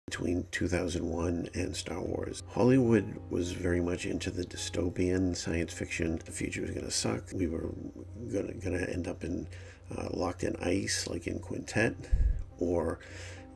between 2001 and Star Wars. Hollywood was very much into the dystopian science fiction. The future was going to suck. We were going to end up in locked in ice, like in Quintet, or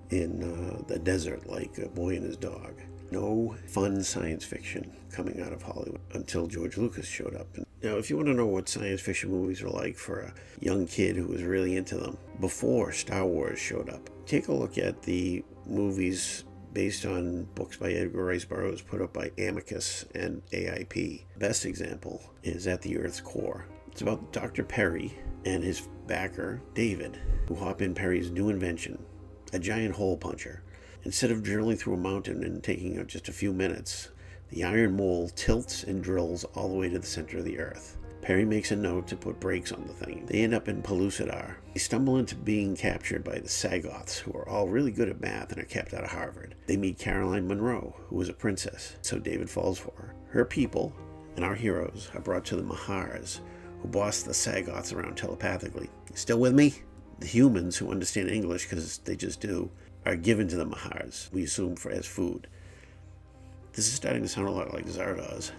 in the desert, like A Boy and His Dog. No fun science fiction coming out of Hollywood until George Lucas showed up. Now, if you want to know what science fiction movies are like for a young kid who was really into them before Star Wars showed up, take a look at the movies based on books by Edgar Rice Burroughs put up by Amicus and AIP. Best example is At the Earth's Core. It's about Dr. Perry and his backer, David, who hop in Perry's new invention, a giant hole puncher. Instead of drilling through a mountain and taking just a few minutes, the iron mole tilts and drills all the way to the center of the earth. Perry makes a note to put brakes on the thing. They end up in Pellucidar. They stumble into being captured by the Sagoths, who are all really good at math and are kept out of Harvard. They meet Caroline Munro, who was a princess, so David falls for her. Her people and our heroes are brought to the Mahars, who boss the Sagoths around telepathically. Still with me? The humans, who understand English because they just do, are given to the Mahars, we assume as food. This is starting to sound a lot like Zardoz.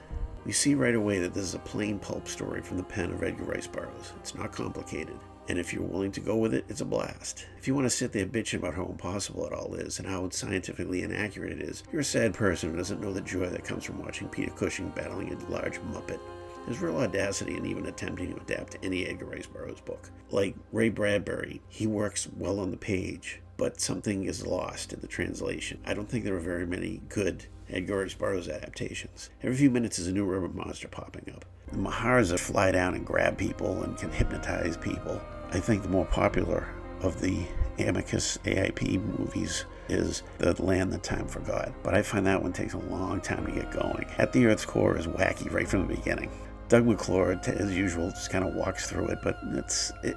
We see right away that this is a plain pulp story from the pen of Edgar Rice Burroughs. It's not complicated, and if you're willing to go with it, it's a blast. If you want to sit there bitching about how impossible it all is and how scientifically inaccurate it is, you're a sad person who doesn't know the joy that comes from watching Peter Cushing battling a large Muppet. There's real audacity in even attempting to adapt any Edgar Rice Burroughs book. Like Ray Bradbury, he works well on the page, but something is lost in the translation. I don't think there are very many good Edgar Rice Burroughs adaptations. Every few minutes is a new robot monster popping up. The Mahars fly down and grab people and can hypnotize people. I think the more popular of the Amicus AIP movies is The Land That Time Forgot, but I find that one takes a long time to get going. At the Earth's Core is wacky right from the beginning. Doug McClure, as usual, just kind of walks through it, but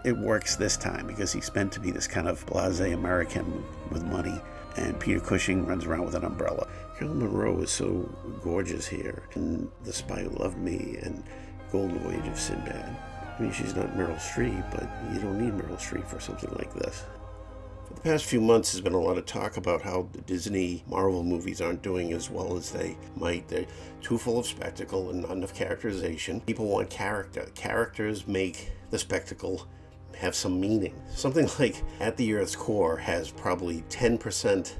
it works this time because he's meant to be this kind of blasé American with money, and Peter Cushing runs around with an umbrella. Caroline Munro is so gorgeous here, and The Spy Who Loved Me, and Golden Voyage of Sinbad. I mean, she's not Meryl Streep, but you don't need Meryl Streep for something like this. For the past few months, there's been a lot of talk about how the Disney Marvel movies aren't doing as well as they might. They're too full of spectacle and not enough characterization. People want character. Characters make the spectacle have some meaning. Something like At the Earth's Core has probably 10%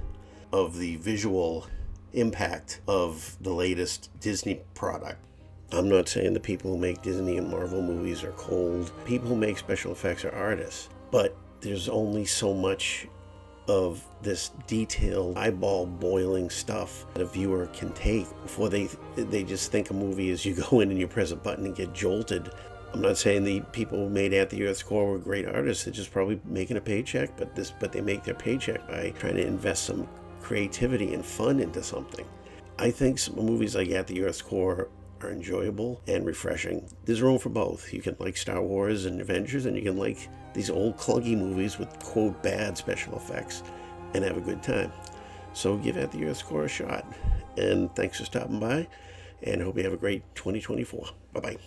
of the visual impact of the latest Disney product. I'm not saying the people who make Disney and Marvel movies are cold. People who make special effects are artists. But there's only so much of this detailed, eyeball-boiling stuff that a viewer can take before they just think a movie is you go in and you press a button and get jolted. I'm not saying the people who made At the Earth's Core were great artists. They're just probably making a paycheck, but they make their paycheck by trying to invest some creativity and fun into something. I think some movies like At the Earth's Core are enjoyable and refreshing. There's room for both. You can like Star Wars and Avengers, and you can like these old clunky movies with quote bad special effects and have a good time. So give At the Earth's Core a shot. And thanks for stopping by, and hope you have a great 2024. Bye-bye.